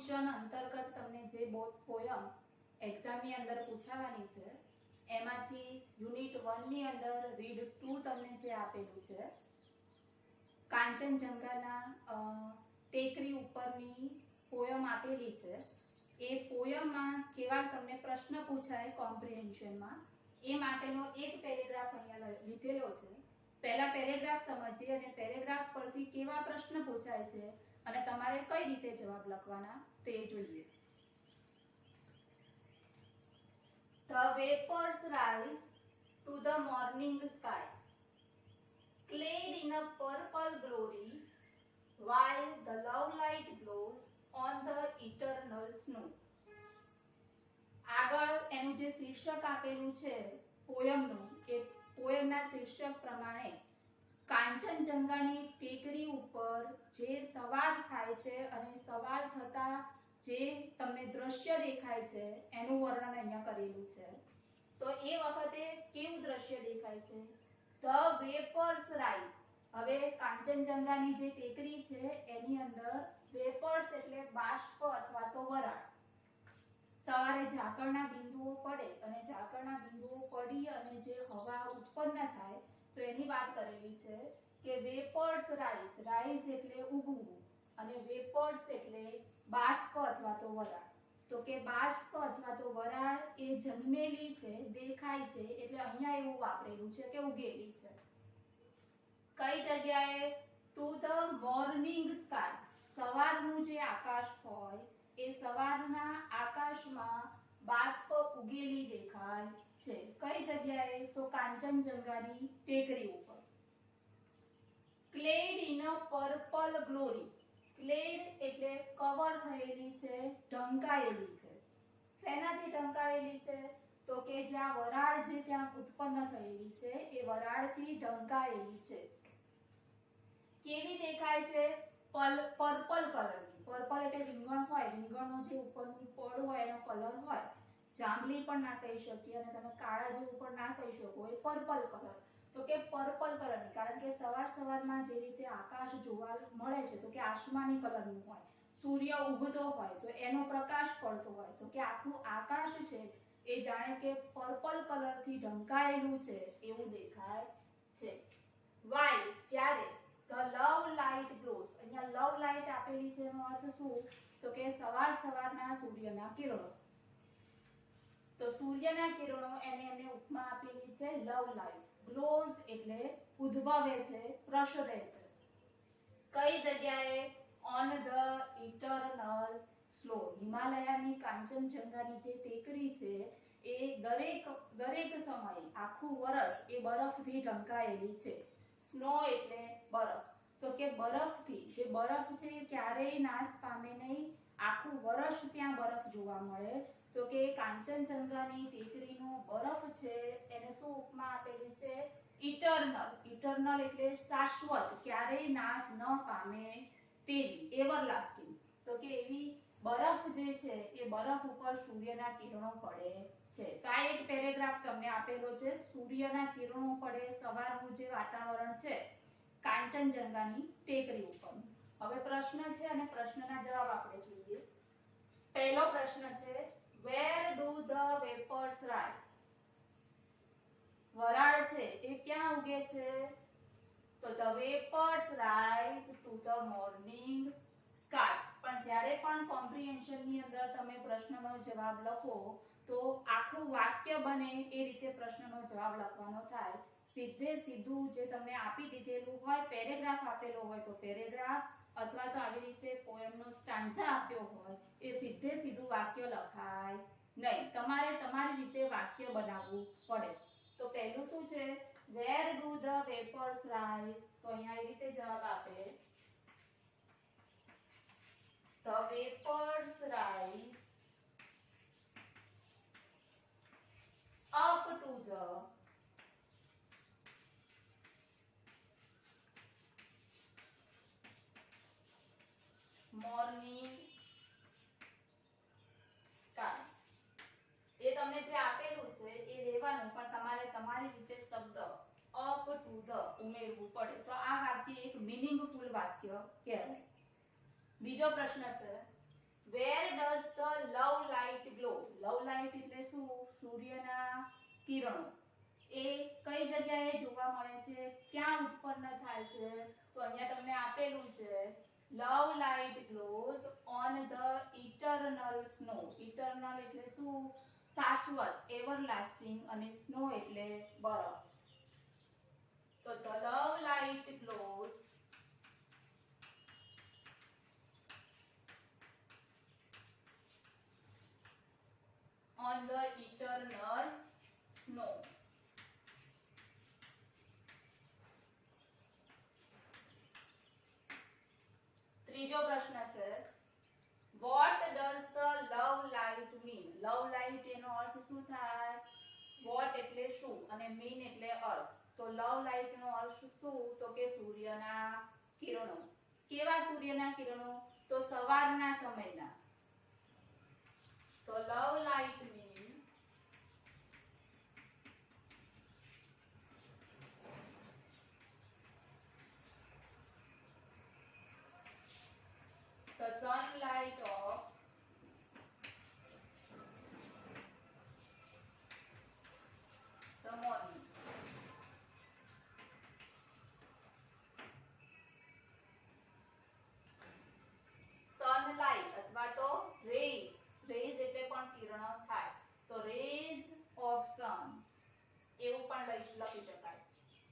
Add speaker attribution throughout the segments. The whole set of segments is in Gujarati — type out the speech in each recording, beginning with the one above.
Speaker 1: કોમ્પ્રિહેન્શન અંતર્ગત તમને જે પોયમ એક્ઝામની અંદર પૂછાવાની છે એમાંથી યુનિટ 1 ની અંદર રીડ 2 તમને જે આપેલું છે કાંચનજંઘાના ટેકરી ઉપરની પોયમ આપેલી છે એ પોયમમાં કેવા તમને પ્રશ્ન પૂછાય કોમ્પ્રિહેન્શનમાં એ માટેનો એક પેરેગ્રાફ અહીંયા લીધેલો છે। પહેલા પેરેગ્રાફ સમજીએ અને પેરેગ્રાફ પરથી કેવા પ્રશ્ન પૂછાય છે અને તમારે કઈ રીતે જવાબ લખવાના તે જોઈએ। The vapors rise to the morning sky, clad in a purple glory, while the love light glows on the eternal snow। આગળ એનું જે શીર્ષક આપેલું છે પોયમનું એ પોયમના શીર્ષક પ્રમાણે કાંચનજંઘાની ટેકરી ઉપર જે સવાર થાય છે અને સવાર થતા જે તમને દ્રશ્ય દેખાય છે એનું વર્ણન અહીંયા કરેલું છે। તો એ વખતે કેવું દ્રશ્ય દેખાય છે? The vapours rise. હવે કાંચનજંઘાની જે ટેકરી છે એની અંદર વેપર્સ એટલે બાષ્પ અથવા તો વરાળ। સવારે ઝાકળના બિંદુઓ પડે અને ઝાકળના બિંદુઓ પડી અને જે હવા ઉત્પન્ન થાય તો એની વાત કરેલી છે કે વેપર્સ રાઇઝ। રાઇઝ એટલે ઉગવું અને વેપર્સ એટલે બાષ્પ અથવા તો વરાળ। તો કે બાષ્પ અથવા તો વરાળ એ જન્મેલી છે, દેખાય છે, એટલે અહીંયા એવું વાપરેલું છે કે ઉગેલી છે। કઈ જગ્યાએ? Two the morning sky. સવારનું જે આકાશ હોય એ સવારના આકાશમાં બાષ્પ ઉગેલી દેખાય છે। કઈ જગ્યાએ? તો કાંચનજંઘાની ટેકરી ઉપર। Clad in a purple glory. Clad એટલે કવર થયેલી છે, ઢંકાયેલી છે। શેનાથી ઢંકાયેલી છે? તો કે જ્યાં વરાળ જે ત્યાં ઉત્પન્ન થયેલી છે એ વરાળથી ઢંકાયેલી છે। કેવી દેખાય છે? પર્પલ કલરની। પર્પલ એટલે રીંગણ હોય, રીંગણનો જે ઉપરનું પડ હોય એનો કલર હોય, જાંબલી પણ ના કહી શકીએ અને તમે કાળા જેવું પણ ના કહી શકો, એ પર્પલ કલર। તો કે પર્પલ કલરની, કારણ કે સવારમાં જે રીતે આકાશ જોવા મળે છે તો કે આસમાની કલરનું હોય, સૂર્ય ઉગતો હોય તો એનો પ્રકાશ પડતો હોય, તો કે આખું આકાશ છે એ જાણે કે પર્પલ કલરથી ઢંકાયેલું છે એવું દેખાય છે। વાઇલ જ્યારે ધ લવ લાઇટ ગ્લોઝ। અહીંયા લવ લાઇટ આપેલી છે એનો અર્થ શું? તો કે સવારના સૂર્યના કિરણો। તો સૂર્યના કિરણો એમને ઉપમા આપેલી છે લવ લાઇટ। ગ્લોઝ એટલે ઉદ્ભવે છે, પ્રસરે છે। કઈ જગ્યાએ? On the eternal snow. હિમાલયની કાંચનજંઘાની જે ટેકરી છે એ દરેક સમયે આખું વર્ષ એ બરફથી ઢંકાયેલી છે। સ્નો એટલે બરફ। તો કે બરફથી, જે બરફ છે એ ક્યારેય નાશ પામે નહીં, આખું વર્ષ ત્યાં બરફ જોવા મળે। તો કે કાંચનજંઘાની ટેકરીનો બરફ છે એને શું ઉપમા આપેલી છે? ઇટરનલ। ઇટરનલ એટલે શાશ્વત, ક્યારેય નાશ ન પામે તેવી, એવરલાસ્ટિંગ। તો કે એવી બરફ જે છે એ બરફ ઉપર સૂર્યના કિરણો પડે છે। તો આ એક પેરેગ્રાફ તમને આપેલો છે, સૂર્યના કિરણો પડે, સવારનું જે વાતાવરણ છે કાંચનજંઘાની ટેકરી ઉપર। હવે પ્રશ્ન છે અને પ્રશ્નના જવાબ આપણે જોઈએ। પહેલો પ્રશ્ન છે where do the vapours rise. વરાળ છે એ ક્યાં ઉગે છે? તો the vapours rise two the morning sky. પણ જ્યારે પણ કોમ્પ્રિહેન્શનની અંદર તમે પ્રશ્નનો જવાબ લખો તો આખું વાક્ય બને એ રીતે પ્રશ્નનો જવાબ લખવાનો થાય। સીધું જે તમને આપી દીધેલું હોય, પેરેગ્રાફ આપેલો હોય તો પેરેગ્રાફ, અથવા તો આવી રીતે પોયમનો સ્ટાન્ઝા આપ્યો હોય એ સીધું વાક્ય લખાય નહીં, તમારે તમારી રીતે વાક્ય બનાવવું પડે। તો પહેલું શું છે? Where do the vapours rise. તો અહીંયા એ રીતે જવાબ આપે the vapours rise up to the morning sky. એ તમને જે આપેલું છે એ લેવાનું, પણ તમારે તમારી રીતે શબ્દ અપ ટુ ધ ઉમેરવું પડે। તો આ વાક્ય એક મીનિંગફુલ વાક્ય કહેવાય। બીજો પ્રશ્ન છે Where does the love light glow? Love light એટલે શું? સૂર્યના કિરણો. એ કઈ જગ્યાએ જોવા મળે છે? ક્યાં ઉત્પન્ન થાય છે? તો અહીંયા તમને આપેલું છે love light glows on the eternal snow. Eternal એટલે શું? શાશ્વત, everlasting, અને snow એટલે બરફ. તો the love light glows on the eternal snow. ત્રીજો પ્રશ્ન છે what does the love light mean? love light એનો અર્થ શું થાય? what એટલે શું અને mean એટલે અર્થ. તો love light નો અર્થ શું? તો કે સૂર્યના કિરણો. કેવા સૂર્યના કિરણો? તો સવારના સમયના. તો love light mean the sunlight of the morning. Sunlight અથવા તો rays. rays એટલે પણ કિરણો થાય. તો rays of sun એવું પણ લખી શકાય.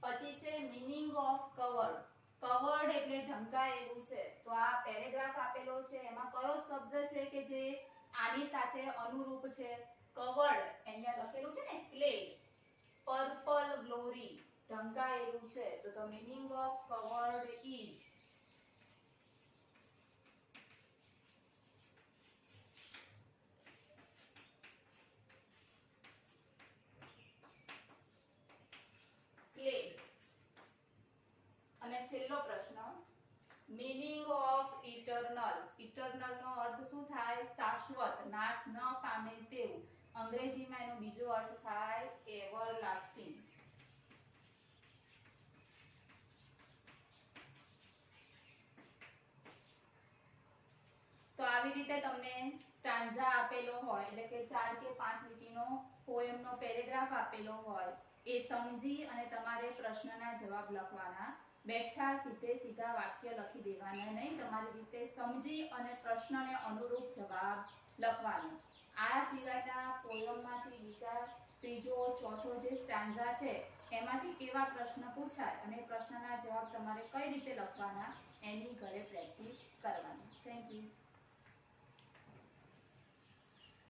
Speaker 1: પછી છે meaning of covered. covered એટલે ઢંકાયેલું છે. તો આ પેરેગ્રાફ આપેલો છે એમાં કયો શબ્દ છે કે જે આની સાથે અનુરૂપ છે? covered અહીંયા લખેલું છે ને clad. purple glory ઢંકાયેલું છે. તો the meaning of covered is clad. અને છેલ્લો પ્રશ્ન meaning of eternal. eternal નો અર્થ શું થાય? શાશ્વત, નાશ ન પામે તેવું. અંગ્રેજીમાં એનો બીજો અર્થ થાય everlasting. તો આવી રીતે તમને સ્ટાન્ઝા આપેલો હોય એટલે કે 4 કે 5 લીટીનો પોએમનો પેરેગ્રાફ આપેલો હોય એ સમજી અને તમારે પ્રશ્નના જવાબ લખવાના. બેઠા સીધા વાક્ય લખી દેવાના નહીં. તમારી રીતે સમજી અને પ્રશ્નને અનુરૂપ જવાબ લખવાનો. આ સિવાયના પોયમમાંથી બીજા ત્રીજો ચોથો જે સ્ટાન્ઝા છે એમાંથી કેવા પ્રશ્ન પૂછાય અને પ્રશ્નના જવાબ તમારે કઈ રીતે લખવાના એની